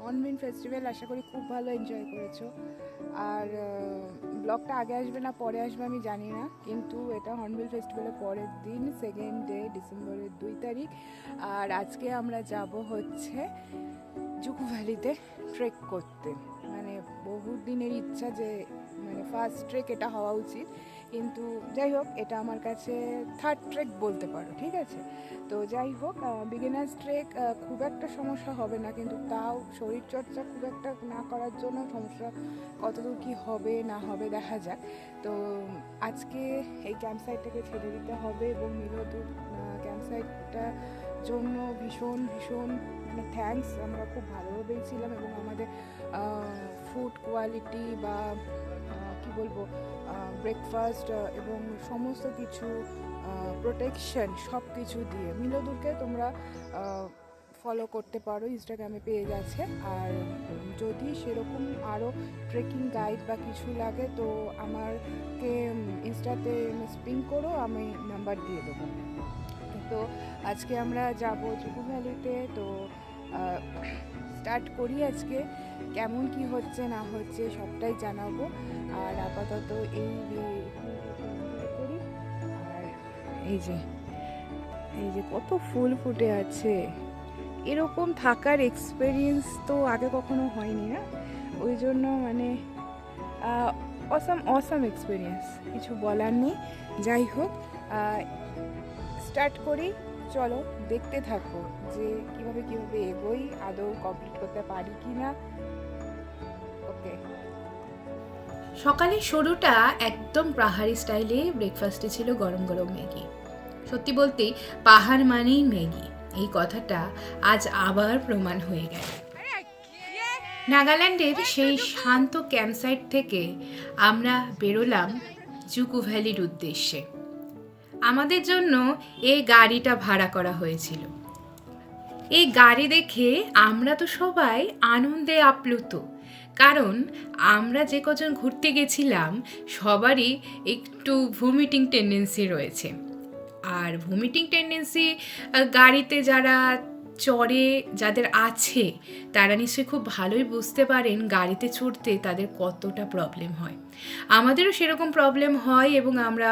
Hornbill festival আশা করি খুব ভালো এনজয় করেছো। আর ব্লগটা আগে আসবে না পরে আসবে আমি জানি না, কিন্তু এটা হর্নবিল ফেস্টিভ্যালের পরের দিন, 2 ডিসেম্বরের 2 তারিখ। আর আজকে আমরা যাব হচ্ছে জুকু ভ্যালিতে ট্রেক করতে। মানে বহু দিনের ইচ্ছা যে মানে ফার্স্ট ট্রেক এটা হওয়া উচিত, কিন্তু যাই হোক এটা আমার কাছে থার্ড ট্রেক বলতে পারো, ঠিক আছে। তো যাই হোক, বিগিনার্স ট্রেক খুব একটা সমস্যা হবে না, কিন্তু তাও শরীরচর্চা খুব একটা না করার জন্য সমস্যা কতদূর কী হবে না হবে দেখা যাক। তো আজকে এই ক্যাম্প সাইটটাকে ছেড়ে দিতে হবে, এবং মিলদুর ক্যাম্প সাইটটা জন্য ভীষণ ভীষণ মানে থ্যাঙ্কস। আমরা খুব ভালোভাবেই ছিলাম, এবং আমাদের ফুড কোয়ালিটি বা কি বলবো ব্রেকফাস্ট এবং সমস্ত কিছু প্রোটেকশন সব কিছু দিয়ে মিলদুরকে তোমরা ফলো করতে পারো, ইনস্টাগ্রামে পেজ আছে। আর যদি সেরকম আরও ট্রেকিং গাইড বা কিছু লাগে তো আমাকে ইনস্টাতে পিং করো, আমি নাম্বার দিয়ে দেবো। তো আজকে আমরা যাব জুকু ভ্যালিতে। তো স্টার্ট করি আজকে, কেমন কি হচ্ছে না হচ্ছে সবটাই জানাবো। আর আপাতত এই করি। আর এই যে কত ফুল ফুটে আছে, এরকম থাকার এক্সপিরিয়েন্স তো আগে কখনো হয়নি না, ওই জন্য মানে অসাম এক্সপিরিয়েন্স, কিছু বলার নেই। যাই হোক, স্টার্ট করি, চলো দেখতে থাকো যে কিভাবে এগোই, আদৌ কমপ্লিট করতে পারি কি না। ওকে। সকালের শুরুটা একদম পাহাড়ি স্টাইলে। ব্রেকফাস্টে ছিল গরম গরম ম্যাগি। সত্যি বলতে পাহাড় মানেই ম্যাগি, এই কথাটা আজ আবার প্রমাণ হয়ে গেল। নাগাল্যান্ডের সেই শান্ত ক্যাম্পসাইট থেকে আমরা বেরোলাম জুকু ভ্যালির উদ্দেশ্যে। আমাদের জন্য এই গাড়িটা ভাড়া করা হয়েছিল। এই গাড়ি দেখে আমরা তো সবাই আনন্দে আপ্লুত, কারণ আমরা যে কজন ঘুরতে গেছিলাম সবারই একটু ভমিটিং টেন্ডেন্সি রয়েছে। আর ভমিটিং টেন্ডেন্সি গাড়িতে যারা চড়ে যাদের আছে তারা নিশ্চয়ই খুব ভালোই বুঝতে পারেন গাড়িতে চড়তে তাদের কতটা প্রবলেম হয়। আমাদেরও সেরকম প্রবলেম হয়, এবং আমরা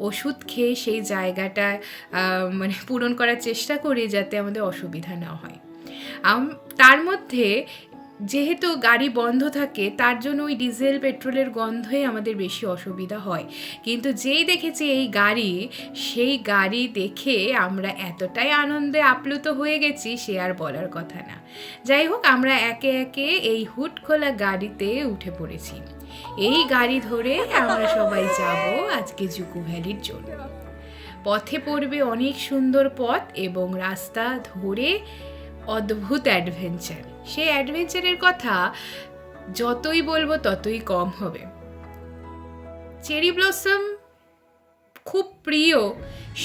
ওষুধ খেয়ে সেই জায়গাটা মানে পূরণ করার চেষ্টা করি যাতে আমাদের অসুবিধা না হয়। তার মধ্যে যেহেতু গাড়ি বন্ধ থাকে তার জন্য ওই ডিজেল পেট্রোলের গন্ধে আমাদের বেশি অসুবিধা হয়। কিন্তু যেই দেখেছি এই গাড়ি, সেই গাড়ি দেখে আমরা এতটাই আনন্দে আপ্লুত হয়ে গেছি সে আর বলার কথা না। যাই হোক, আমরা একে একে এই হুড খোলা গাড়িতে উঠে পড়েছি। এই গাড়ি ধরে আমরা সবাই যাব আজকে জুকু ভ্যালির জন্য। পথে পড়বে অনেক সুন্দর পথ, এবং রাস্তা ধরে অদ্ভুত অ্যাডভেঞ্চার। সেই অ্যাডভেঞ্চারের কথা যতই বলবো ততই কম হবে। চেরি ব্লসম খুব প্রিয়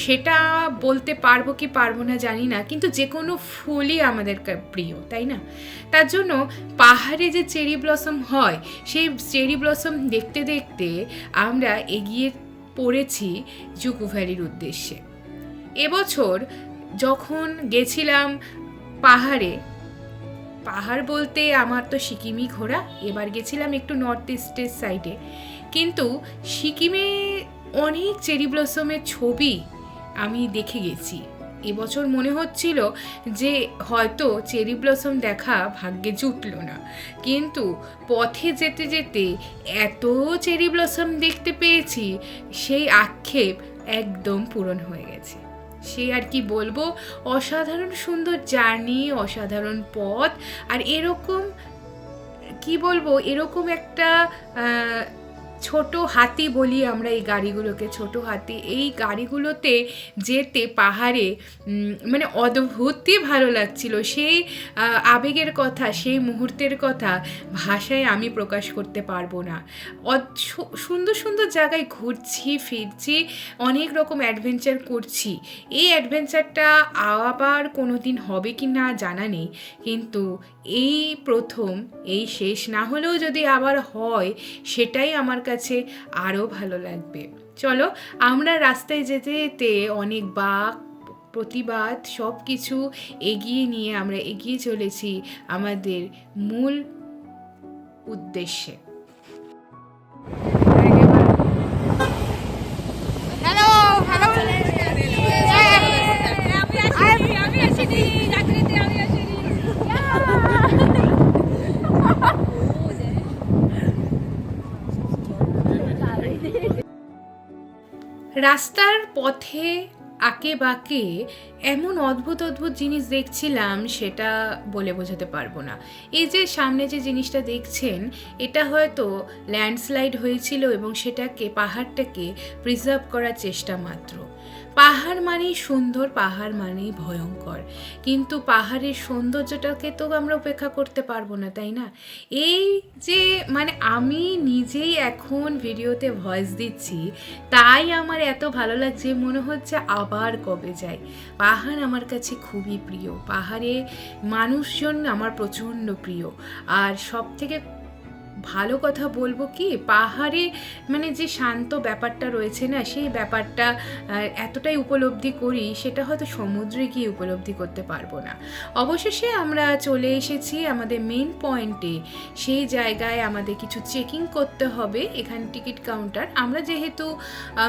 সেটা বলতে পারবো কি পারবো না জানি না, কিন্তু যে কোনো ফুলই আমাদের প্রিয়, তাই না? তার জন্য পাহাড়ে যে চেরি ব্লসম হয় সেই চেরি ব্লসম দেখতে দেখতে আমরা এগিয়ে পড়েছি জুকু ভ্যালির উদ্দেশ্যে। এবছর যখন গেছিলাম পাহাড় বলতে আমার তো সিকিমই ঘোরা, এবার গেছিলাম একটু নর্থ ইস্টের সাইডে, কিন্তু সিকিমে অনেক চেরি ব্লসমের ছবি আমি দেখে গেছি। এবছর মনে হচ্ছিল যে হয়তো চেরি ব্লসম দেখা ভাগ্যে জুটল না, কিন্তু পথে যেতে যেতে এত চেরি ব্লসম দেখতে পেয়েছি সেই আক্ষেপ একদম পূরণ হয়ে গেছে। সে আর কি বলবো, অসাধারণ সুন্দর জার্নি, অসাধারণ পথ। আর এরকম কি বলবো, এরকম একটা ছোট হাতি বলি আমরা এই গাড়িগুলোকে, ছোট হাতি, এই গাড়িগুলোতে যেতে পাহাড়ে মানে অদ্ভুতই ভালো লাগছিল। সেই আবেগের কথা, সেই মুহূর্তের কথা ভাষায় আমি প্রকাশ করতে পারবো না। সুন্দর সুন্দর জায়গায় ঘুরছি ফিরছি, অনেক রকম অ্যাডভেঞ্চার করছি। এই অ্যাডভেঞ্চারটা আবার কোনো দিন হবে কি না জানা নেই, কিন্তু এই প্রথম, এই শেষ না হলেও যদি আবার হয় সেটাই আমার কাছে আরও ভালো লাগবে। চলো, আমরা রাস্তায় যেতে যেতে অনেক বাঘ, প্রতিবাদ সব কিছু এগিয়ে নিয়ে আমরা এগিয়ে চলেছি আমাদের মূল উদ্দেশ্যে। রাস্তার পথে আঁকে বাঁকে এমন অদ্ভুত অদ্ভুত জিনিস দেখছিলাম, সেটা বলে বোঝাতে পারবো না। এই যে সামনে যে জিনিসটা দেখছেন, এটা হয়তো ল্যান্ডস্লাইড হয়েছিল এবং সেটাকে পাহাড়টাকে প্রিজার্ভ করার চেষ্টা মাত্র। পাহাড় মানেই সুন্দর, পাহাড় মানেই ভয়ঙ্কর, কিন্তু পাহাড়ের সৌন্দর্যটাকে তো আমরা উপেক্ষা করতে পারবো না, তাই না? এই যে মানে আমি নিজেই এখন ভিডিওতে ভয়েস দিচ্ছি, তাই আমার এত ভালো লাগছে, মনে হচ্ছে আবার কবে যাই। পাহাড় আমার কাছে খুবই প্রিয়, পাহাড়ে মানুষজন আমার প্রচণ্ড প্রিয়। আর সব থেকে ভালো কথা বলবো কি, পাহাড়ে মানে যে শান্ত ব্যাপারটা রয়েছে না, সেই ব্যাপারটা এতটাই উপলব্ধি করি, সেটা হয়তো সমুদ্রে গিয়ে উপলব্ধি করতে পারবো না। অবশেষে আমরা চলে এসেছি আমাদের মেন পয়েন্টে। সেই জায়গায় আমাদের কিছু চেকিং করতে হবে, এখানে টিকিট কাউন্টার। আমরা যেহেতু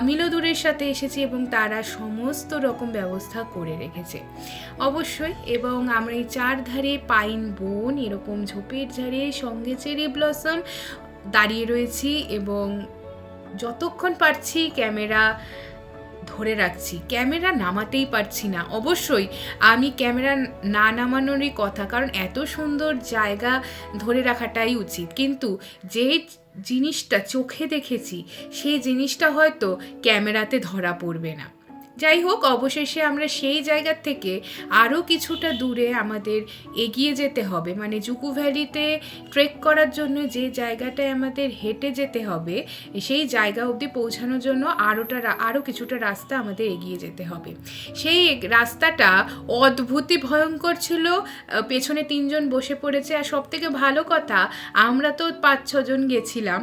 মিলোদুরের সাথে এসেছি এবং তারা সমস্ত রকম ব্যবস্থা করে রেখেছে অবশ্যই। এবং আমরা এই চারধারে পাইন বন, এরকম ঝোপের ঝাড়ে সঙ্গে চেরি ব্লসম দাঁড়িয়ে রয়েছি এবং যতক্ষণ পারছি ক্যামেরা ধরে রাখছি, ক্যামেরা নামাতেই পারছি না। অবশ্যই আমি ক্যামেরা না নামানোরই কথা, কারণ এত সুন্দর জায়গা ধরে রাখাটাই উচিত, কিন্তু যে জিনিসটা চোখে দেখেছি সেই জিনিসটা হয়তো ক্যামেরাতে ধরা পড়বে না। যাই হোক, অবশেষে আমরা সেই জায়গা থেকে আরও কিছুটা দূরে আমাদের এগিয়ে যেতে হবে, মানে জুকু ভ্যালিতে ট্রেক করার জন্য যে জায়গাটায় আমাদের হেঁটে যেতে হবে, সেই জায়গা অবধি পৌঁছানোর জন্য আরও কিছুটা রাস্তা আমাদের এগিয়ে যেতে হবে। সেই রাস্তাটা অদ্ভুতই ভয়ঙ্কর ছিল, পেছনে 3 জন বসে পড়েছে। আর সব থেকে ভালো কথা, আমরা তো 5-6 জন গেছিলাম,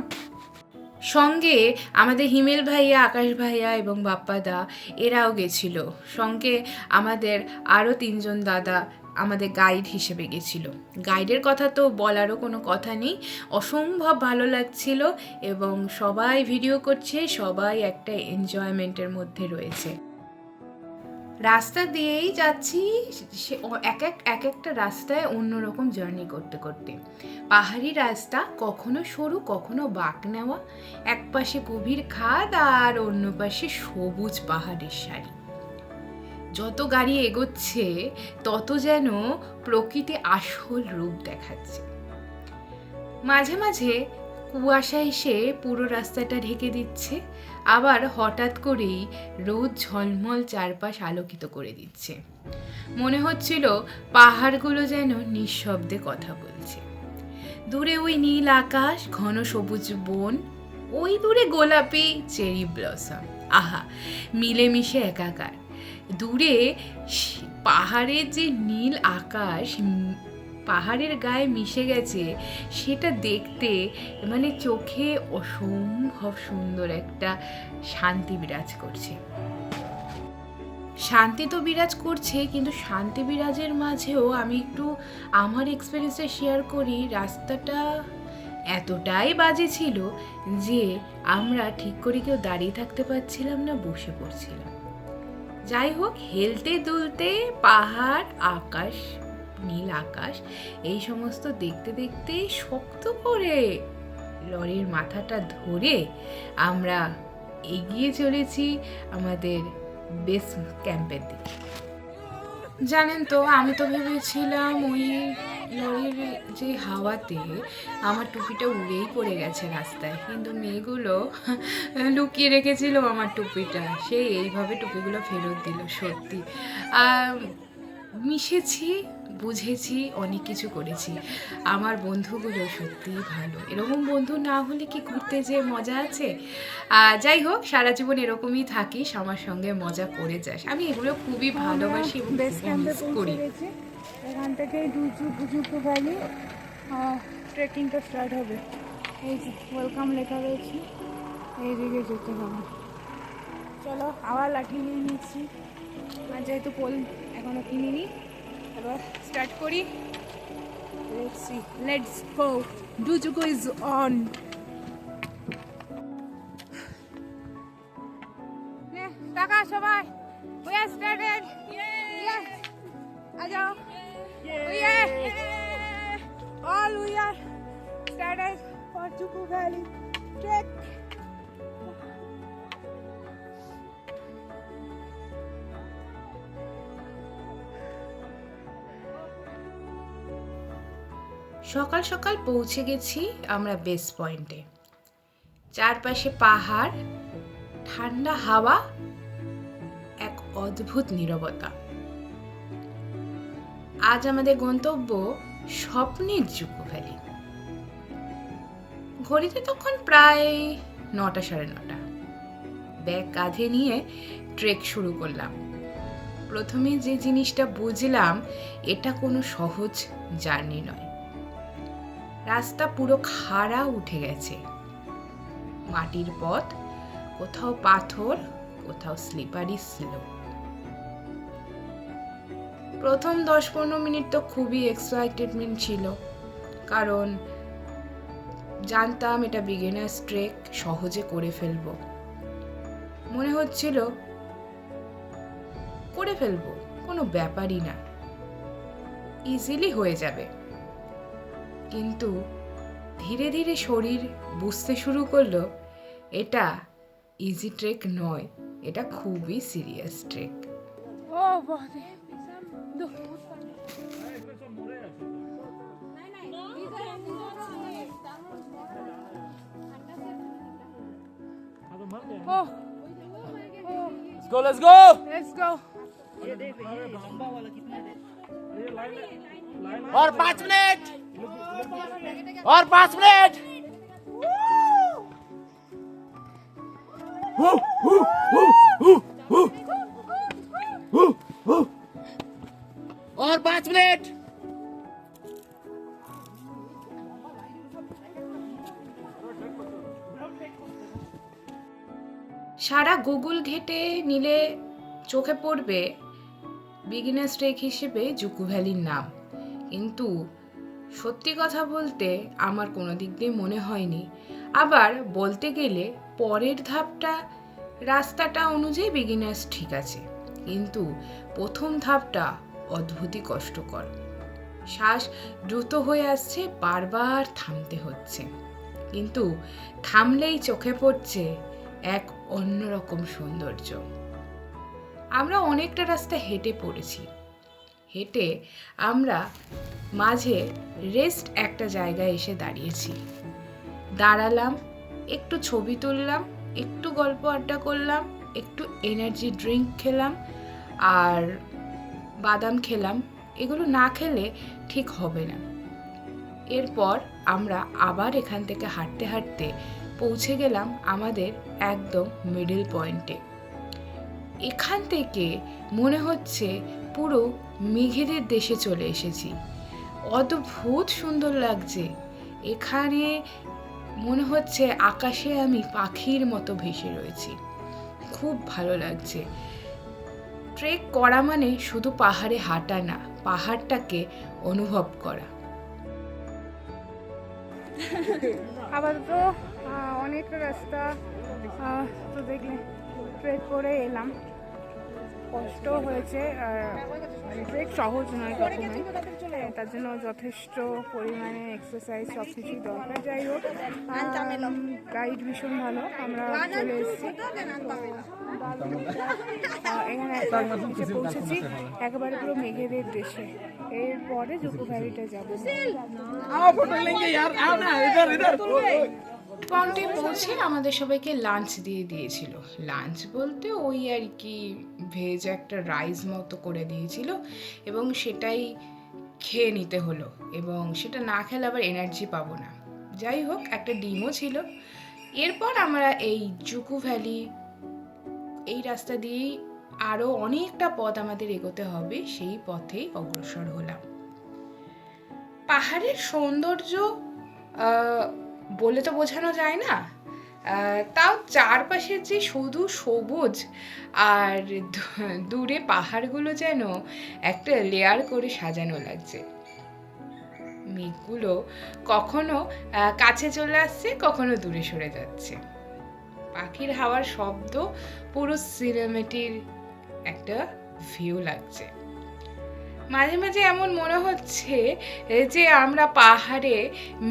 সঙ্গে আমাদের হিমেল ভাইয়া, আকাশ ভাইয়া এবং বাপ্পাদা এরাও গেছিল। সঙ্গে আমাদের আরও 3 জন দাদা আমাদের গাইড হিসেবে গেছিল। গাইডের কথা তো বলারও কোনো কথা নেই, অসম্ভব ভালো লাগছিল এবং সবাই ভিডিও করছে, সবাই একটা এনজয়মেন্টের মধ্যে রয়েছে। রাস্তা দিয়েই যাচ্ছি, সে এক একটা রাস্তায় অন্যরকম জার্নি করতে করতে। পাহাড়ি রাস্তা, কখনো সরু কখনো বাঁক নেওয়া, এক পাশে গভীর খাদ আর অন্য পাশে সবুজ পাহাড়ের সারি। যত গাড়ি এগোচ্ছে তত যেন প্রকৃতি আসল রূপ দেখাচ্ছে। মাঝে মাঝে কুয়াশা এসে পুরো রাস্তাটা ঢেকে দিচ্ছে, আবার হঠাৎ করেই রোদ ঝলমল চারপাশ আলোকিত করে দিচ্ছে। মনে হচ্ছিল পাহাড়গুলো যেন নিঃশব্দে কথা বলছে। দূরে ওই নীল আকাশ, ঘন সবুজ বন, ওই দূরে গোলাপি চেরি ব্লসম, আহা মিলেমিশে একাকার। দূরে পাহাড়ের যে নীল আকাশ পাহাড়ের গায়ে মিশে গেছে, সেটা দেখতে মানে চোখে অসম্ভব সুন্দর একটা শান্তি বিরাজ করছে। শান্তি তো বিরাজ করছে, কিন্তু শান্তি বিরাজের মাঝেও আমি একটু আমার এক্সপিরিয়েন্সটা শেয়ার করি। রাস্তাটা এতটাই বাজে ছিল যে আমরা ঠিক করে কেউ দাঁড়িয়ে থাকতে পারছিলাম না, বসে পড়ছিলাম। যাই হোক, হেলতে দুলতে পাহাড়, আকাশ, নীল আকাশ, এই সমস্ত দেখতে দেখতে শক্ত করে লরির মাথাটা ধরে আমরা এগিয়ে চলেছি আমাদের বেস ক্যাম্পের দিকে। জানেন তো, আমি তো ভেবেছিলাম ওই লরির যে হাওয়াতে আমার টুপিটা উড়েই পড়ে গেছে রাস্তায়, কিন্তু মেয়েগুলো লুকিয়ে রেখেছিল আমার টুপিটা, সেই এইভাবে টুপিগুলো ফেরত দিল। সত্যি মিশেছি, বুঝেছি, অনেক কিছু করেছি। আমার বন্ধুগুলো সত্যিই ভালো, এরকম বন্ধু না হলে কি ঘুরতে যে মজা আছে। যাই হোক, সারা জীবন এরকমই থাকিস, আমার সঙ্গে মজা করে যাস। আমি এগুলো খুবই ভালোবাসি এবং বেস ক্যাম্পে মিস করি। এখান থেকে জুকু ভ্যালি ট্রেকিংটা স্টার্ট হবে। এই যে ওয়েলকাম লেখা রয়েছে, এইদিকে যেতে হবে। চলো, আবার লাঠি নিয়ে নিচ্ছি, আর যেহেতু পোল এখনো কিনিনি, এবার স্টার্ট করি। লেটস সি, লেটস গো, ডুজুকু ইজ অন। টাকা সবাই, we are started. Yes, आ जाओ. We are all we are started for Juku Valley trek. সকাল সকাল পৌঁছে গেছি আমরা বেস পয়েন্টে। চারপাশে পাহাড়, ঠান্ডা হাওয়া, এক অদ্ভুত নীরবতা। আজ আমাদের গন্তব্য স্বপ্নের জুকু ভ্যালি। ঘড়িতে তখন প্রায় 9টা, 9:30। ব্যাগ কাঁধে নিয়ে ট্রেক শুরু করলাম। প্রথমে যে জিনিসটা বুঝলাম, এটা কোনো সহজ জার্নি নয়। রাস্তা পুরো খাড়া উঠে গেছে, মাটির পথ, কোথাও পাথর, কোথাও স্লিপারি স্লো। প্রথম 10-15 মিনিট তো খুবই এক্সাইটেডমেন্ট ছিল, কারণ জানতাম এটা বিগিনার্স ট্রেক, সহজে করে ফেলবো। মনে হচ্ছিল করে ফেলবো, কোনো ব্যাপারই না, ইজিলি হয়ে যাবে। কিন্তু ধীরে ধীরে শরীর বুঝতে শুরু করলো এটা ইজি ট্রেক নয়, এটা খুবই সিরিয়াস ট্রেক। Oh, बहुत है. दो. Oh. Let's go, let's go. Let's go. और 5 मिनट, और 5 मिनट। और 5 मिनट। সারা গুগল ঘেটে নিলে চোখে পড়বে বিগিনার্স ট্রেক হিসেবে জুকু ভ্যালির নাম, কিন্তু সত্যি কথা বলতে আমার কোনো দিক দিয়ে মনে হয়নি। আবার বলতে গেলে পরের ধাপটা রাস্তাটা অনুযায়ী বিগিনার্স ঠিক আছে, কিন্তু প্রথম ধাপটা অদ্ভুতই কষ্টকর। শ্বাস দ্রুত হয়ে আসছে, বারবার থামতে হচ্ছে, কিন্তু থামলেই চোখে পড়ছে এক অন্যরকম সৌন্দর্য। আমরা অনেকটা রাস্তা হেঁটে পড়েছি। হেঁটে আমরা মাঝে রেস্ট একটা জায়গায় এসে দাঁড়িয়েছি। দাঁড়ালাম, একটু ছবি তুললাম, একটু গল্প আড্ডা করলাম, একটু এনার্জি ড্রিঙ্ক খেলাম আর বাদাম খেলাম। এগুলো না খেলে ঠিক হবে না। এরপর আমরা আবার এখান থেকে হাঁটতে হাঁটতে পৌঁছে গেলাম আমাদের একদম মিডল পয়েন্টে। এখান থেকে মনে হচ্ছে পুরো মেঘেদের দেশে চলে এসেছি। অদ্ভুত সুন্দর লাগছে এখানে, মনে হচ্ছে আকাশে আমি পাখির মতো ভেসে রয়েছি। খুব ভালো লাগছে। ট্রেক করা মানে শুধু পাহাড়ে হাঁটা না, পাহাড়টাকে অনুভব করা। আপাতত অনেকটা রাস্তা তো দেখলে ট্রেক করে এলাম, কষ্ট হয়েছে। ট্রেক সহজ নয় কখনোই, তার জন্য যথেষ্ট পরিমাণে এক্সারসাইজ সব কিছুই দরকার। যাই হোক, গাইড ভীষণ ভালো, আমরা চলে এসেছি এখানে এসে পৌঁছেছি একেবারে পুরো মেঘেদের দেশে। এরপরে জুকু ভ্যালিটা যাবো। পয়েন্টে পৌঁছে আমাদের সবাইকে লাঞ্চ দিয়ে দিয়েছিল। লাঞ্চ বলতে ওই আর কি ভেজ একটা রাইস মতো করে দিয়েছিল এবং সেটাই খেয়ে নিতে হলো, এবং সেটা না খেলে আবার এনার্জি পাবো না। যাই হোক, একটা ডিমও ছিল। এরপর আমরা এই জুকু ভ্যালি, এই রাস্তা দিয়েই আরও অনেকটা পথ আমাদের এগোতে হবে, সেই পথেই অগ্রসর হলাম। পাহাড়ের সৌন্দর্য বলে তো বোঝানো যায় না। তাও চারপাশের যে শুধু সবুজ আর দূরে পাহাড়গুলো যেন একটা লেয়ার করে সাজানো লাগছে। মেঘগুলো কখনো কাছে চলে আসছে, কখনো দূরে সরে যাচ্ছে। পাখির হাওয়ার শব্দ পুরো সিনেমেটির একটা ভিউ লাগছে। মাঝে মাঝে এমন মনে হচ্ছে যে আমরা পাহাড়ে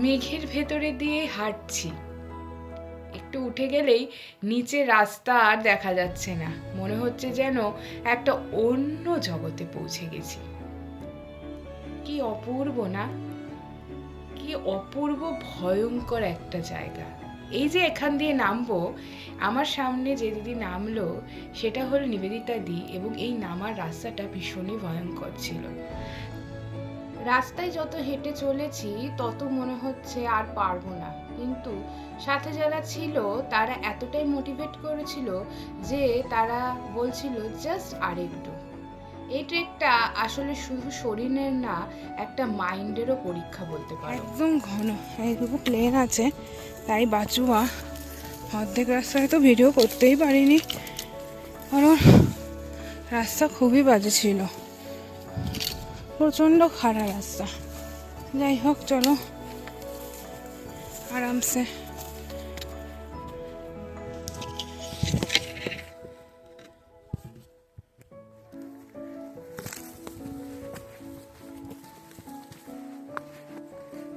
মেঘের ভেতরে দিয়ে হাঁটছি। একটু উঠে গেলেই নিচে রাস্তা আর দেখা যাচ্ছে না, মনে হচ্ছে যেন একটা অন্য জগতে পৌঁছে গেছি। কি অপূর্ব না? কি অপূর্ব ভয়ঙ্কর একটা জায়গা। এই যে এখান দিয়ে নামবো, আমার সামনে যে দিদি নামলো সেটা হলো নিবেদিতা দি, এবং এই নামার রাস্তাটা ভীষণই ভয়ঙ্কর ছিল। রাস্তায় যত হেঁটে চলেছি তত মনে হচ্ছে আর পারবো না, কিন্তু সাথে যারা ছিল তারা এতটাই মোটিভেট করেছিল যে তারা বলছিল জাস্ট আরেকটু। এই ট্রেকটা আসলে শুধু শরীরের না, একটা মাইন্ডেরও পরীক্ষা বলতে পারো। একদম ঘন, এইটুকু প্লেন আছে তাই বাঁচুয়া। অর্ধেক রাস্তায় তো ভিডিও করতেই পারিনি, কারণ রাস্তা খুবই বাজে ছিল, প্রচণ্ড খারাপ রাস্তা। যাই হোক, চলো আরামসে।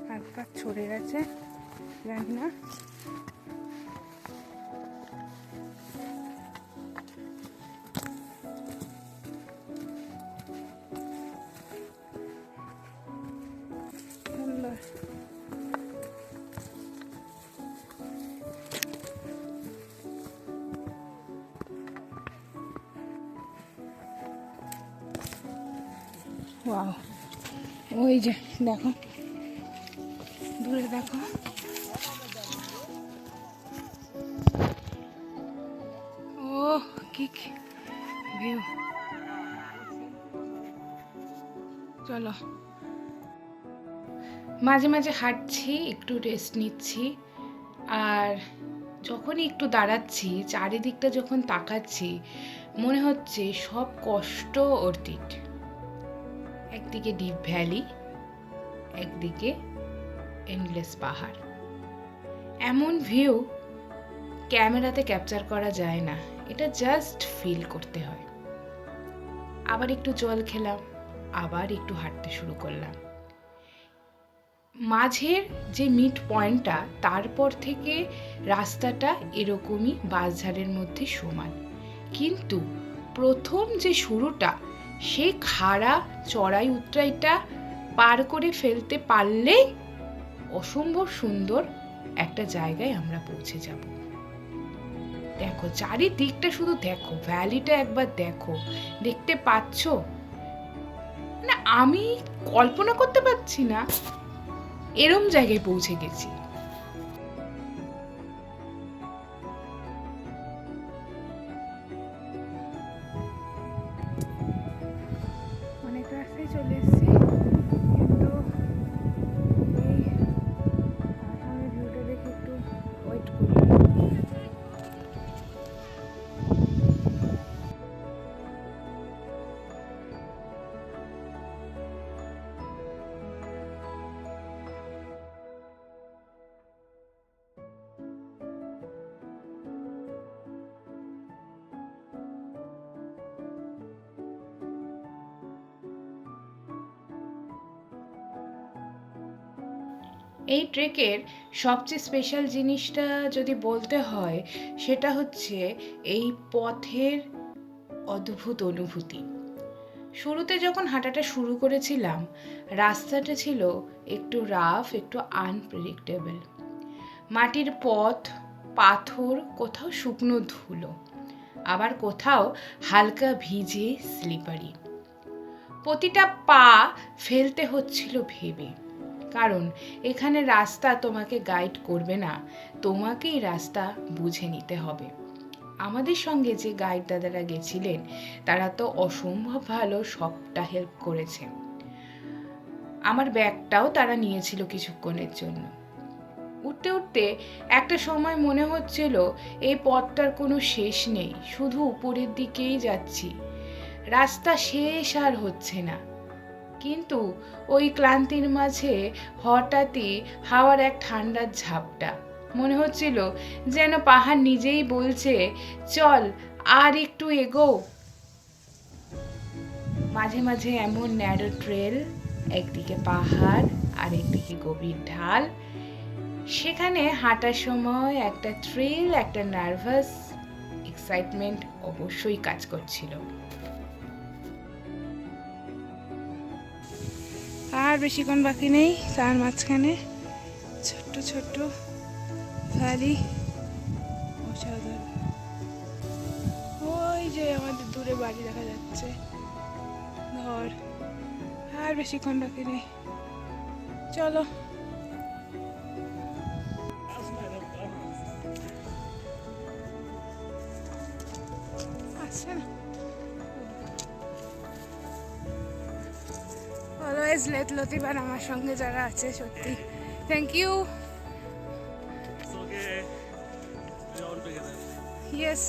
হাত পা ছড়ে গেছে, জানি না। সুন্দর। ওয়াও, ওই যে দেখো, দূরে দেখো। ও কি ভিউ। চলো, মাঝে মাঝে হাঁটছি, একটু রেস্ট নিচ্ছি, আর যখনই একটু দাঁড়াচ্ছি, চারিদিকটা যখন তাকাচ্ছি, মনে হচ্ছে সব কষ্ট অর্থিত। একদিকে ডিপ ভ্যালি, একদিকে এন্ডলেস পাহাড়। এমন ভিউ ক্যামেরাতে ক্যাপচার করা যায় না, এটা জাস্ট ফিল করতে হয়। আবার একটু জল খেলাম, আবার একটু হাঁটতে শুরু করলাম। মাঝের যে মিড পয়েন্টটা, তারপর থেকে রাস্তাটা এরকমই বাঁশঝাড়ের মধ্যে সমান, কিন্তু প্রথম যে শুরুটা, সেই খাড়া চড়াই উতরাইটা পার করে ফেলতে পারলেই অসম্ভব সুন্দর একটা জায়গায় আমরা পৌঁছে যাব। দেখো চারিদিকটা, শুধু দেখো, ভ্যালিটা একবার দেখো, দেখতে পাচ্ছ না? আমি কল্পনা করতে পারছি না এরম জায়গায় পৌঁছে গেছি। অনেক রাস্তায় চলে এসেছি, কিন্তু এই সামনে ভিউটা দেখে একটু ওয়েট করি। এই ট্রেকের সবচেয়ে স্পেশাল জিনিসটা যদি বলতে হয়, সেটা হচ্ছে এই পথের অদ্ভুত অনুভূতি। শুরুতে যখন হাঁটাটা শুরু করেছিলাম, রাস্তাটা ছিল একটু রাফ, একটু আনপ্রেডিক্টেবল। মাটির পথ, পাথর, কোথাও শুকনো ধুলো, আবার কোথাও হালকা ভিজে স্লিপারি। প্রতিটা পা ফেলতে হচ্ছিল ভেবে, কারণ এখানে রাস্তা তোমাকে গাইড করবে না, তোমাকেই রাস্তা বুঝে নিতে হবে। আমাদের সঙ্গে যে গাইড দাদারা গেছিলেন, তারা তো অসম্ভব ভালো, সবটা হেল্প করেছে। আমার ব্যাগটাও তারা নিয়েছিল কিছুক্ষণের জন্য। উঠতে উঠতে একটা সময় মনে হচ্ছিল এই পথটার কোনো শেষ নেই, শুধু উপরের দিকেই যাচ্ছি, রাস্তা শেষ আর হচ্ছে না। কিন্তু ওই ক্লান্তির মাঝে হঠাৎই হাওয়ার এক ঠান্ডার ঝাপটা, মনে হচ্ছিল যেন পাহাড় নিজেই বলছে, চল আর একটু এগো। মাঝে মাঝে এমন ন্যারো ট্রেল, একদিকে পাহাড় আর একদিকে গভীর ঢাল, সেখানে হাঁটার সময় একটা থ্রিল, একটা নার্ভাস এক্সাইটমেন্ট অবশ্যই কাজ করছিল। আর বেশিক্ষণ বাকি নেই, তার মাঝখানে ছোট্ট ছোট্ট ভ্যালি, অসাধারণ। ওই যে আমাদের দূরে বাড়ি দেখা যাচ্ছে, ঘর। আর বেশিক্ষণ বাকি নেই, চলো। আসছে না, অলওয়েজ লেট লতিফ আর আমার সঙ্গে যারা আছে, সত্যি থ্যাংক ইউ। यस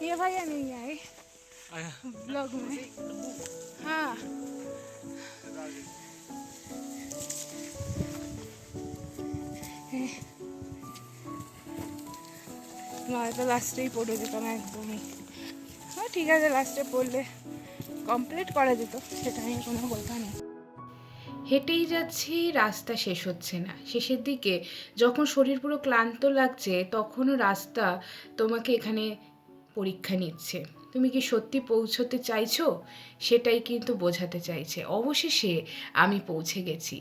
ये भैया नहीं आए ब्लॉग में। हाँ তো লাস্টেই পড়ে যেত না একদমই। হ্যাঁ ঠিক আছে, লাস্টে পড়লে কমপ্লিট করা যেত, সেটা নিয়ে কোনো কথা নেই। হেঁটেই যাচ্ছি, রাস্তা শেষ হচ্ছে না। শেষের দিকে যখন শরীর পুরো ক্লান্ত লাগছে, তখনও রাস্তা তোমাকে এখানে পরীক্ষা নিচ্ছে, তুমি কি সত্যি পৌঁছতে চাইছো, সেটাই কিন্তু বোঝাতে চাইছে। অবশেষে আমি পৌঁছে গেছি।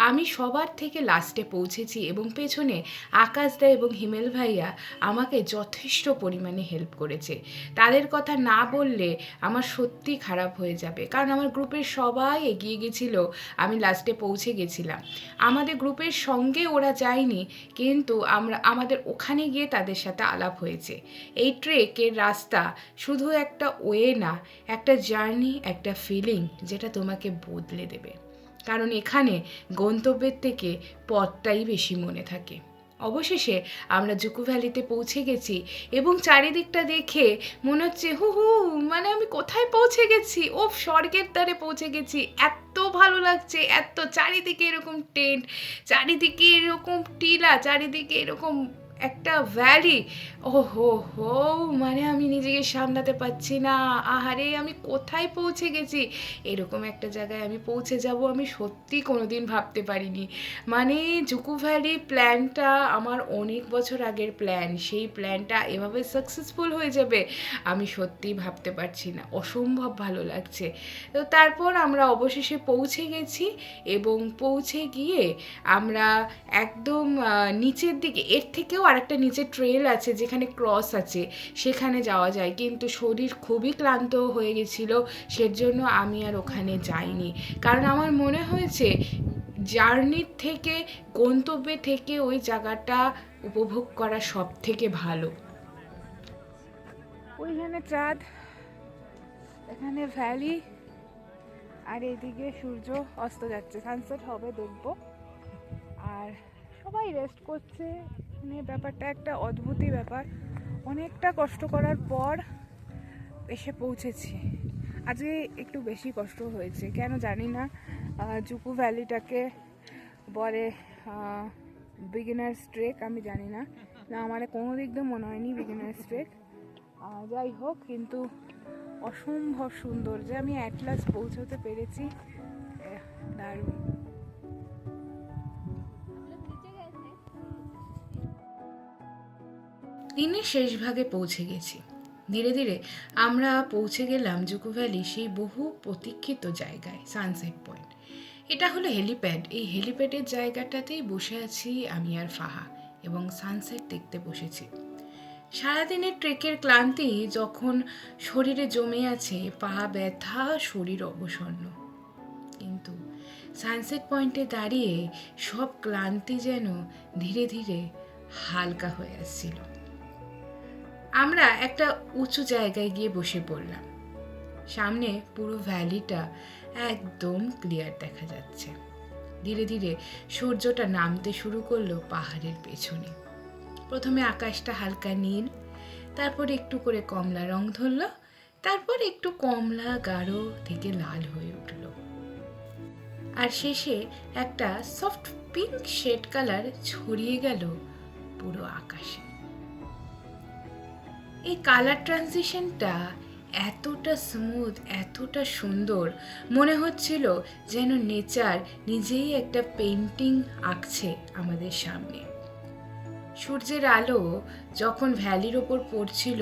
আমি সবার থেকে লাস্টে পৌঁছেছি এবং পেছনে আকাশদা এবং হিমেল ভাইয়া আমাকে যথেষ্ট পরিমাণে হেল্প করেছে। তাদের কথা না বললে আমার সত্যি খারাপ হয়ে যাবে, কারণ আমার গ্রুপের সবাই এগিয়ে গেছিল, আমি লাস্টে পৌঁছে গেছিলাম। আমাদের গ্রুপের সঙ্গে ওরা যায়নি, কিন্তু আমাদের ওখানে গিয়ে তাদের সাথে আলাপ হয়েছে। এই ট্রেকের রাস্তা শুধু একটা ওয়ে না, একটা জার্নি, একটা ফিলিং যেটা তোমাকে বদলে দেবে, কারণ এখানে গন্তব্যের থেকে পথটাই বেশি মনে থাকে। অবশেষে আমরা জুকু ভ্যালিতে পৌঁছে গেছি এবং চারিদিকটা দেখে মনে হচ্ছে মানে আমি কোথায় পৌঁছে গেছি, ও স্বর্গের দ্বারে পৌঁছে গেছি। এত ভালো লাগছে, এত চারিদিকে এরকম টেন্ট, চারিদিকে এরকম টিলা, চারিদিকে এরকম একটা ভ্যালি, হো মানে আমি নিজেকে সামলাতে পারছি না। আহারে আমি কোথায় পৌঁছে গেছি, এরকম একটা জায়গায় আমি পৌঁছে যাব আমি সত্যি কোনোদিন ভাবতে পারিনি। মানে জুকু ভ্যালি প্ল্যানটা আমার অনেক বছর আগের প্ল্যান, সেই প্ল্যানটা এভাবে সাকসেসফুল হয়ে যাবে আমি সত্যিই ভাবতে পারছি না। অসম্ভব ভালো লাগছে। তো তারপর আমরা অবশেষে পৌঁছে গেছি এবং পৌঁছে গিয়ে আমরা একদম নিচের দিকে, এর থেকেও আরেকটা নিচে ট্রেল আছে যেখানে ক্রস আছে, সেখানে যাওয়া যায়, কিন্তু শরীর খুবই ক্লান্ত হয়ে গেছিলো, সেজন্য আমি আর ওখানে যাইনি। কারণ আমার মনে হয়েছে জার্নির থেকে, গন্তব্যে থেকে ওই জায়গাটা উপভোগ করা সব থেকে ভালো। ওইখানে চাঁদ, এখানে ভ্যালি, আর এইদিকে সূর্য অস্ত যাচ্ছে, সানসেট হবে দেখবো। আর সবাই রেস্ট করছে, মানে ব্যাপারটা একটা অদ্ভুতই ব্যাপার। অনেকটা কষ্ট করার পর এসে পৌঁছেছি। আজকে একটু বেশি কষ্ট হয়েছে, কেন জানি না। জুকু ভ্যালিটাকে বলে বিগিনার্স ট্রেক, আমি জানি না, আমার কোনো দিক দিয়ে মনে হয়নি বিগিনার্স ট্রেক। যাই হোক, কিন্তু অসম্ভব সুন্দর যে আমি অ্যাট লাস্ট পৌঁছতে পেরেছি, দারুণ। দিনের শেষ ভাগে পৌঁছে গেছি। ধীরে ধীরে আমরা পৌঁছে গেলাম জুকু ভ্যালি সেই বহু প্রতীক্ষিত জায়গায়, সানসেট পয়েন্ট। এটা হলো হেলিপ্যাড। এই হেলিপ্যাডের জায়গাটাতেই বসে আছি আমি আর ফাহা, এবং সানসেট দেখতে বসেছি। সারাদিনের ট্রেকের ক্লান্তি যখন শরীরে জমে আছে, পা ব্যথা, শরীর অবসন্ন, কিন্তু সানসেট পয়েন্টে দাঁড়িয়ে সব ক্লান্তি যেন ধীরে ধীরে হালকা হয়ে আসছিল। আমরা একটা উঁচু জায়গায় গিয়ে বসে পড়লাম। সামনে পুরো ভ্যালিটা একদম ক্লিয়ার দেখা যাচ্ছে। ধীরে ধীরে সূর্যটা নামতে শুরু করলো পাহাড়ের পেছনে। প্রথমে আকাশটা হালকা নীল, তারপর একটু করে কমলা রং ধরল, তারপর একটু কমলা গাঢ় থেকে লাল হয়ে উঠল, আর শেষে একটা সফট পিঙ্ক শেড কালার ছড়িয়ে গেল পুরো আকাশে। এই কালার ট্রানজিশনটা এতটা স্মুথ, এতটা সুন্দর, মনে হচ্ছিল যেন নেচার নিজেই একটা পেন্টিং আঁকছে আমাদের সামনে। সূর্যের আলো যখন ভ্যালির ওপর পড়ছিল,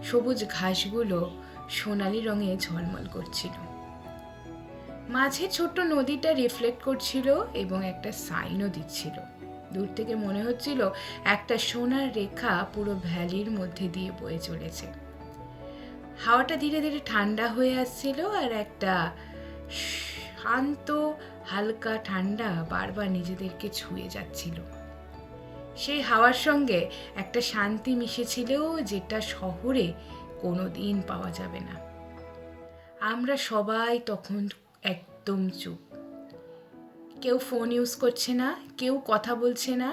সবুজ ঘাসগুলো সোনালি রঙে ঝলমল করছিল। মাঝে ছোট্ট নদীটা রিফ্লেক্ট করছিল এবং একটা সাইনও দিচ্ছিল। দূর থেকে মনে হচ্ছিল একটা সোনার রেখা পুরো ভ্যালির মধ্যে দিয়ে বয়ে চলেছে। হাওয়াটা ধীরে ধীরে ঠান্ডা হয়ে আসছিল, আর একটা শান্ত হালকা ঠান্ডা বারবার নিজেদেরকে ছুঁয়ে যাচ্ছিল। সেই হাওয়ার সঙ্গে একটা শান্তি মিশেছিল, যেটা শহরে কোনো দিন পাওয়া যাবে না। আমরা সবাই তখন একদম চুপ, কেউ ফোন ইউজ করছে না, কেউ কথা বলছে না,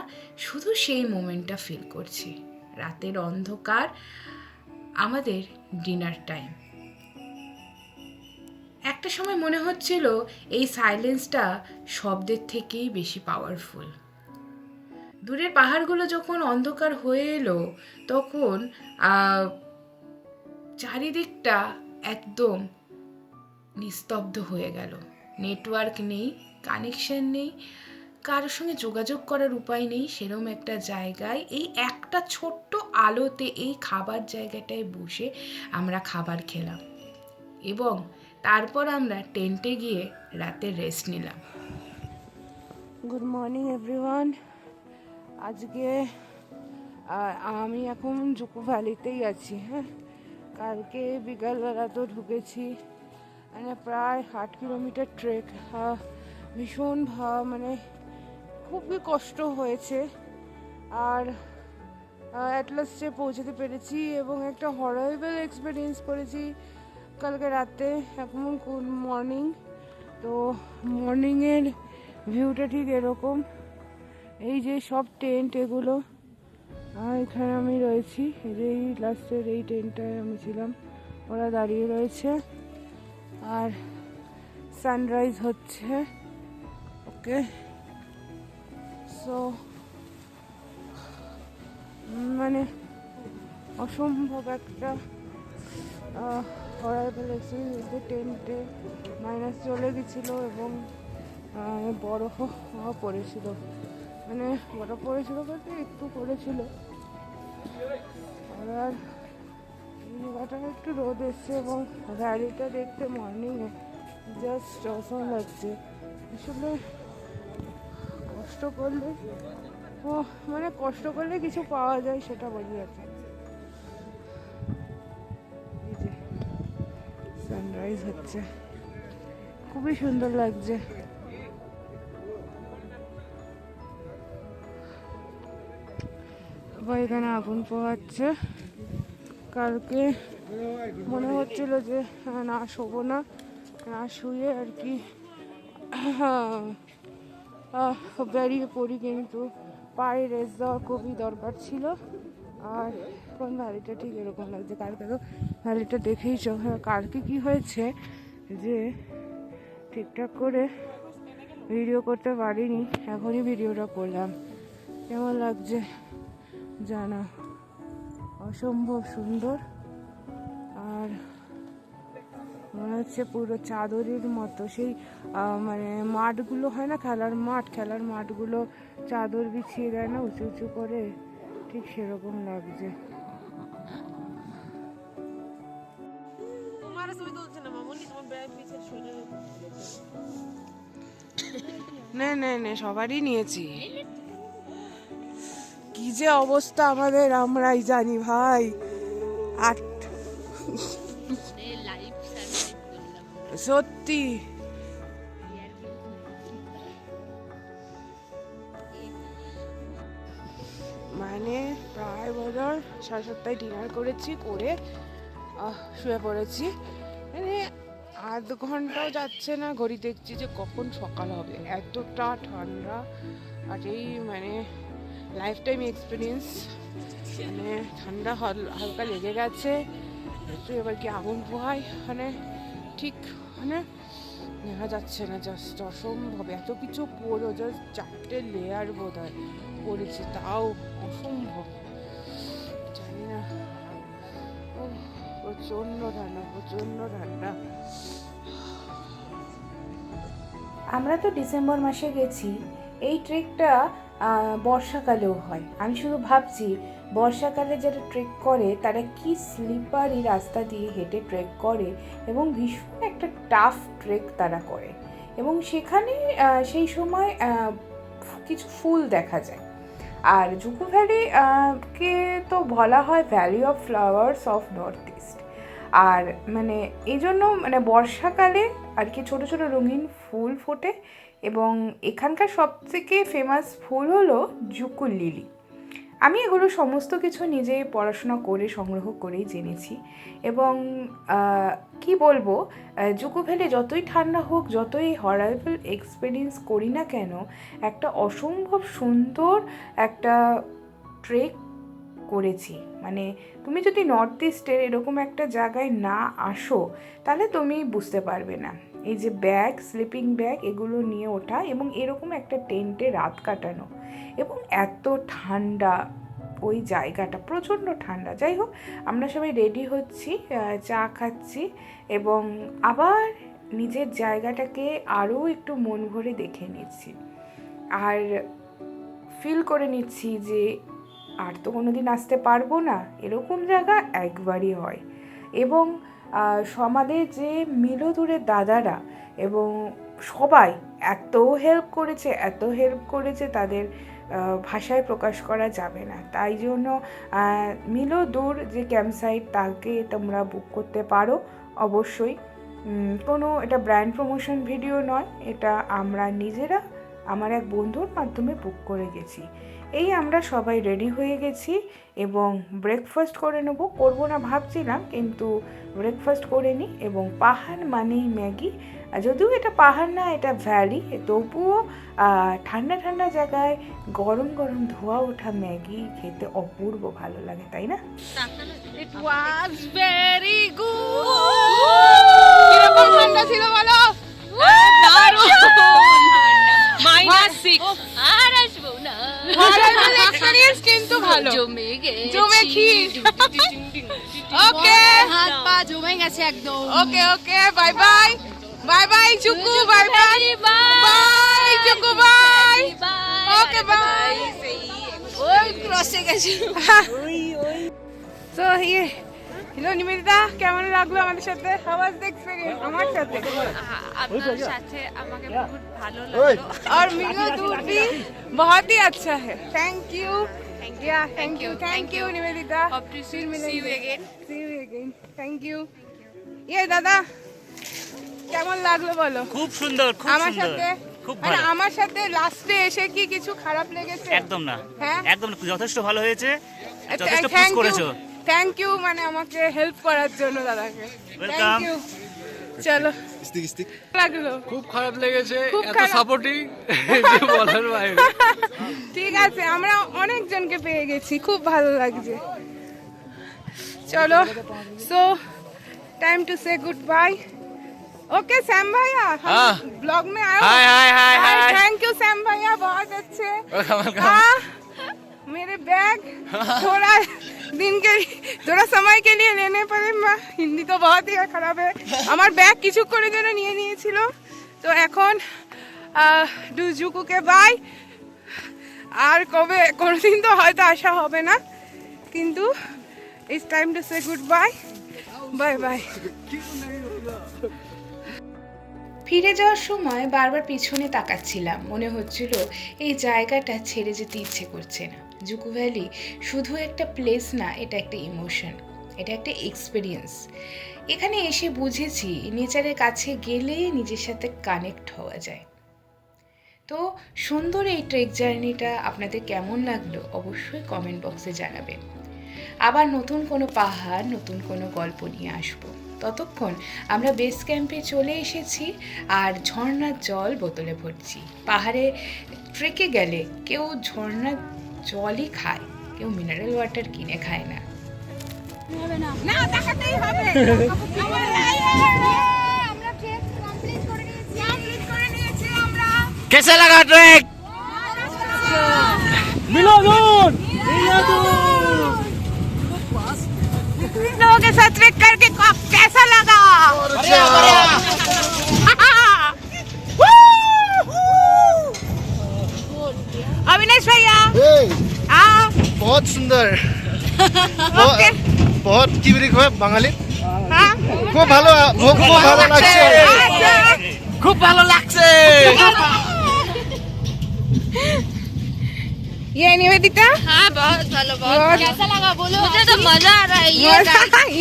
শুধু সেই মোমেন্টটা ফিল করছি। রাতের অন্ধকার, আমাদের ডিনার টাইম। একটা সময় মনে হচ্ছিল এই সাইলেন্সটা শব্দের থেকেই বেশি পাওয়ারফুল। দূরের পাহাড়গুলো যখন অন্ধকার হয়ে এলো, তখন চারিদিকটা একদম নিস্তব্ধ হয়ে গেল। নেটওয়ার্ক নেই, কানেকশন নেই, কারোর সঙ্গে যোগাযোগ করার উপায় নেই। সেরকম একটা জায়গায় এই একটা ছোট্ট আলোতে এই খাবার জায়গাটায় বসে আমরা খাবার খেলাম এবং তারপর আমরা টেন্টে গিয়ে রাতে রেস্ট নিলাম। Good morning everyone. আজকে আমি এখন জুকো ভ্যালিতেই আছি। হ্যাঁ, কালকে বিকালবেলা তো ঢুকেছি, মানে প্রায় 8 কিলোমিটার ট্রেক। ভীষণ মানে খুবই কষ্ট হয়েছে, আর অ্যাটলাস্টে পৌঁছাতে পেরেছি এবং একটা হরেবল এক্সপিরিয়েন্স করেছি কালকে রাতে। এখন গুড মর্নিং। তো মর্নিংয়ের ভিউটা ঠিক এরকম। এই যে সব টেন্ট এগুলো, এখানে আমি রয়েছি, এই যে এই লাস্টের এই টেন্টটায় আমি ছিলাম, ওরা দাঁড়িয়ে রয়েছে, আর সানরাইজ হচ্ছে। ওকে, সো মানে অসম্ভব একটা হরেবল এক্সপিরিয়েন্স। টেন্টে মাইনাস চলে গেছিলো এবং বরফও পড়েছিল, মানে বরফ পড়েছিল বলতে একটু পড়েছিল। আর এই জায়গাটা একটু রোদ এসছে এবং ভ্যালিটা দেখতে মর্নিংয়ে জাস্ট অসম লাগছে। আসলে কষ্ট করলে মানে কষ্ট করলে কিছু পাওয়া যায়, সেটা বোঝা যাচ্ছে। এই যে সানরাইজ হচ্ছে, খুবই সুন্দর লাগছে। সবাই এখানে আগুন পোহাচ্ছে। কালকে মনে হচ্ছিল যে না শোবো না, না শুয়ে আর কি বেরিয়ে পড়ি, কিন্তু পায়ে রেস্ট দেওয়া খুবই দরকার ছিল। আর এখন ভ্যালিটা ঠিক এরকম লাগছে। কালকে তো ভ্যালিটা দেখেইছ। কালকে কি হয়েছে যে ঠিকঠাক করে ভিডিও করতে পারিনি, এখনই ভিডিওটা করলাম। কেমন লাগছে জানা, অসম্ভব সুন্দর। আর মনে হচ্ছে পুরো চাদরের মতো, সেই মানে মাঠগুলো হয় না, খেলার মাঠগুলো চাদর বিছিয়ে দেয় না উঁচু উঁচু করে, ঠিক সেরকম লাগছে। নে সবারই নিয়েছি। কি যে অবস্থা আমাদের, আমরাই জানি ভাই। সত্যি মানে প্রায় বছর 7:30 ডিনার করেছি, করে শুয়ে পড়েছি। মানে আধ ঘন্টাও যাচ্ছে না, ঘড়ি দেখছি যে কখন সকাল হবে, এতটা ঠান্ডা। আর এই মানে লাইফ টাইম এক্সপিরিয়েন্স, মানে ঠান্ডা হালকা লেগে গেছে। একটু এবার কি আগুন পোহায়, মানে ঠিক মানে দেখা যাচ্ছে না, জাস্ট অসম্ভব। এত কিছু পরো, জাস্ট 4টে লেয়ার বোধ হয় পরেছি, তাও অসম্ভব। জানি না, ও প্রচণ্ড ঠান্ডা, প্রচণ্ড ঠান্ডা। আমরা তো ডিসেম্বর মাসে গেছি। এই ট্রেকটা বর্ষাকালেও হয়। আমি শুধু ভাবছি বর্ষাকালে যারা ট্রেক করে তারা কি স্লিপারি রাস্তা দিয়ে হেঁটে ট্রেক করে, এবং ভীষণ একটা টাফ ট্রেক তারা করে। এবং সেখানে সেই সময় কিছু ফুল দেখা যায়। আর জুকু ভ্যালি কে তো বলা হয় valley of flowers of north east. আর মানে এই জন্য মানে বর্ষাকালে আর কি ছোটো ছোটো রঙিন ফুল ফোটে, এবং এখানকার সবথেকে ফেমাস ফুল হলো জুকু লিলি। আমি এগুলো সমস্ত কিছু নিজে পড়াশোনা করে সংগ্রহ করেই জেনেছি। এবং কি বলবো, জুকু ভ্যালি যতই ঠান্ডা হোক, যতই হরাইবল এক্সপিরিয়েন্স করি না কেন, একটা অসম্ভব সুন্দর একটা ট্রেক করেছি। মানে তুমি যদি নর্থ ইস্টের এরকম একটা জায়গায় না আসো তাহলে তুমি বুঝতে পারবে না। এই যে ব্যাগ, স্লিপিং ব্যাগ এগুলো নিয়ে ওঠা, এবং এরকম একটা টেন্টে রাত কাটানো, এবং এত ঠান্ডা ওই জায়গাটা, প্রচণ্ড ঠান্ডা। যাই হোক, আমরা সবাই রেডি হচ্ছি, চা খাচ্ছি, এবং আবার নিজের জায়গাটাকে আরও একটু মন ভরে দেখে নিচ্ছি, আর ফিল করে নিচ্ছি যে আর তো কোনো দিন আসতে পারবো না, এরকম জায়গা একবারই হয়। এবং সমাজে যে মিলোদুরের দাদারা এবং সবাই এত হেল্প করেছে, তাদের ভাষায় প্রকাশ করা যাবে না। তাই জন্য মিলোদুর যে ক্যাম্পসাইট, তাকে তোমরা বুক করতে পারো অবশ্যই। কোনো এটা ব্র্যান্ড প্রমোশন ভিডিও নয়, এটা আমরা নিজেরা আমার এক বন্ধুর মাধ্যমে বুক করে গেছি। এই আমরা সবাই রেডি হয়ে গেছি, এবং ব্রেকফাস্ট করবো না ভাবছিলাম, কিন্তু ব্রেকফাস্ট করে নিই। এবং পাহাড় মানেই ম্যাগি, যদিও এটা পাহাড় না, এটা ভ্যালি, তবুও ঠান্ডা ঠান্ডা জায়গায় গরম গরম ধোয়া ওঠা ম্যাগি খেতে অপূর্ব ভালো লাগে, তাই না? It was very good. কিরকম ঠান্ডা ছিল বলো? -6 আর আসবো না। হরাইবল এক্সপেরিয়েন্স কিন্তু ভালো, জমে খির। ওকে, হাত পা জমে গেছে একদম। ওকে, বাই বাই জুকু, বাই বাই জুকু, বাই। Okay, bye. ওই ক্রসে গেছে। সো হ্যালো নিবেদিতা, কেমন লাগলো আমাদের সাথে? হাউ ওয়াজ দ্য এক্সপেরিয়েন্স আমার সাথে? আপনার সাথে আমাকে বহুত ভালো লাগলো। और मिलोदूर भी बहुत ही अच्छा है। Thank you, thank you Nivedita. Hope to see you again. Thank you. ये दादा কেমন লাগলো বলো? খুব সুন্দর, খুব আমার সুন্দর, সাথে খুব মানে ভালো। আমার সাথে লাস্টে এসে কি কিছু খারাপ লেগেছে? একদম না, হ্যাঁ? একদম না, যথেষ্ট ভালো হয়েছে, যথেষ্ট পুশ করেছো। থ্যাংক ইউ মানে আমাকে হেল্প করার জন্য দাদাকে। Welcome. Thank you. চলো, লাগলো? খুব খারাপ লেগেছে, খুব এত খারাপ। সাপোর্টিং বলার বাইরে। ঠিক আছে, আমরা অনেকজনকে পেয়ে গেছি, খুব ভালো লাগছে। চলো, সো टाइम टू से गुड बाय। ओके सैम भैया, हाँ। ब्लॉग में आए हो? हाय। थैंक यू सैम भैया, बहुत अच्छे। Welcome. हाँ, मेरे बैग थोड़ा समय के लिए लेने पड़े। हिंदी तो बहुत ही खराब है। আমার ব্যাগ কিছুক্ষণের জন্য নিয়ে নিয়েছিল, তো এখন জুকুকে বাই। আর কবে কোনোদিন তো হয়তো আসা হবে না, কিন্তু it's time to say good bye. Bye. ফিরে যাওয়ার সময় বারবার পিছনে তাকাচ্ছিলাম, মনে হচ্ছিল এই জায়গাটা ছেড়ে যেতে ইচ্ছে করছে না। জুকু ভ্যালি শুধু একটা প্লেস না, এটা একটা ইমোশন, এটা একটা এক্সপিরিয়েন্স। এখানে এসে বুঝেছি নেচারের কাছে গেলে নিজের সাথে কানেক্ট হওয়া যায়। তো সুন্দর এই ট্রেক জার্নিটা আপনাদের কেমন লাগলো অবশ্যই কমেন্ট বক্সে জানাবেন। আবার নতুন কোনো পাহাড়, নতুন কোনো গল্প নিয়ে আসবো। ততক্ষণ আমরা বেস ক্যাম্পে চলে এসেছি আর ঝর্ণার জল বোতলে ভরছি। পাহাড়ে ট্রেকে গেলে কেউ ঝর্ণার জলই খায়, কেউ মিনারেল ওয়াটার কিনে খায় না। कैसा लगा ट्रैक मिलोदूर लोगों के साथ ट्रेक करके कैसा लगा? अविनाश भैया हाँ बहुत सुंदर बहुत কি বলি কয় বাঙালি हाँ খুব ভালো লাগছে खूब ভালো লাগছে ये निवेदिता हाँ बहुत भालो बहुत कैसा लगा बोलो मुझे तो मजा आ रहा है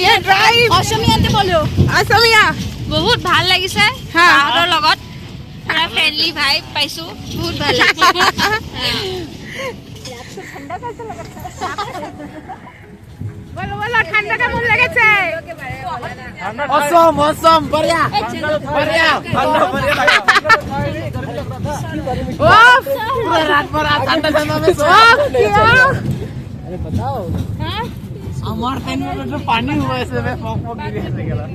ये ड्राइव অসমীয়াতে বলো असमिया বহুত ভাল লাগিছে হ্যাঁ। পাহাৰৰ লগত পুৰা ফ্ৰেণ্ডলি ভাইব পাইছো বহুত ভাল লাগিছে बोलो बोलो ठंडा কেমন লেগেছে मौसम मौसम बढ़िया बढ़िया ও पूरा रात भर ठंडा ठंडा में सो अरे बताओ हमारे टेन में तो पानी हुआ ऐसे में फॉक फॉक गिरे ऐसे गला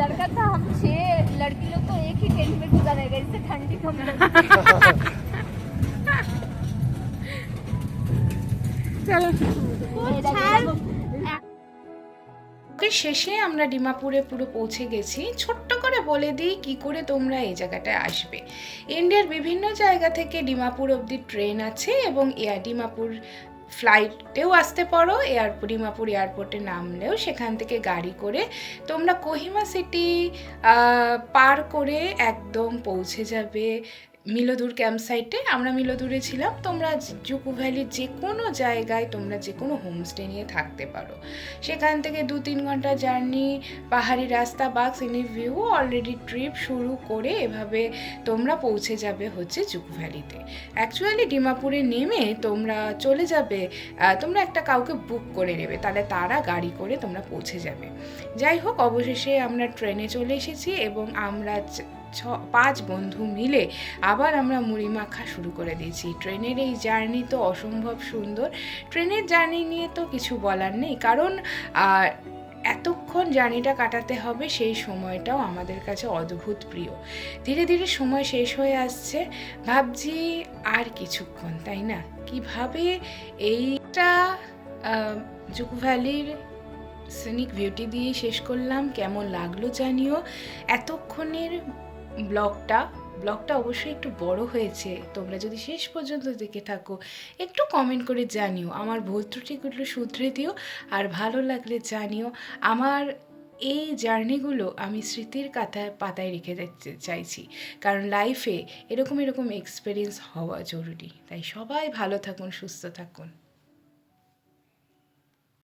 लड़का था हम 6 लड़की लोग को एक ही टेंट में गुजारेगा इससे ठंडी कम लगती শেষে আমরা ডিমাপুরে পুরো পৌঁছে গেছি। ছোট্ট করে বলে দিই কি করে তোমরা এই জায়গাটায় আসবে। ইন্ডিয়ার বিভিন্ন জায়গা থেকে ডিমাপুর অবধি ট্রেন আছে এবং ডিমাপুর ফ্লাইটেও আসতে পারো। ডিমাপুর এয়ারপোর্টে নামলেও সেখান থেকে গাড়ি করে তোমরা কোহিমা সিটি পার করে একদম পৌঁছে যাবে মিলোদুর ক্যাম্প সাইটে। আমরা মিলোদুরে ছিলাম। তোমরা জুকু ভ্যালির যে কোনো জায়গায় তোমরা যে কোনো হোমস্টে নিয়ে থাকতে পারো। সেখান থেকে 2-3 ঘন্টা জার্নি, পাহাড়ি রাস্তা বা সিনিক ভিউ, অলরেডি ট্রিপ শুরু করে এভাবে তোমরা পৌঁছে যাবে হচ্ছে জুকু ভ্যালিতে। অ্যাকচুয়ালি ডিমাপুরে নেমে তোমরা চলে যাবে, তোমরা একটা কাউকে বুক করে নেবে, তাহলে তারা গাড়ি করে তোমরা পৌঁছে যাবে। যাই হোক, অবশেষে আমরা ট্রেনে চলে এসেছি এবং আমরা 5 বন্ধু মিলে আবার আমরা মুড়ি মাখা শুরু করে দিয়েছি। ট্রেনের এই জার্নি তো অসম্ভব সুন্দর। ট্রেনের জার্নি নিয়ে তো কিছু বলার নেই, কারণ এতক্ষণ জার্নিটা কাটাতে হবে সেই সময়টাও আমাদের কাছে অদ্ভুত প্রিয়। ধীরে ধীরে সময় শেষ হয়ে আসছে, ভাবছি আর কিছুক্ষণ, তাই না? কিভাবে এইটা জুকু ভ্যালির সিনিক বিউটি দিয়ে শেষ করলাম। কেমন লাগলো জানিও। এতক্ষণের ব্লগটা অবশ্যই একটু বড় হয়েছে। তোমরা যদি শেষ পর্যন্ত দেখে থাকো একটু কমেন্ট করে জানিও, আমার ভুল ত্রুটিগুলো শুধরে দিও, আর ভালো লাগলে জানিও। আমার এই জার্নিগুলো আমি স্মৃতির পাতায় রেখে যেতে চাইছি, কারণ লাইফে এরকম এক্সপিরিয়েন্স হওয়া জরুরি। তাই সবাই ভালো থাকুন, সুস্থ থাকুন।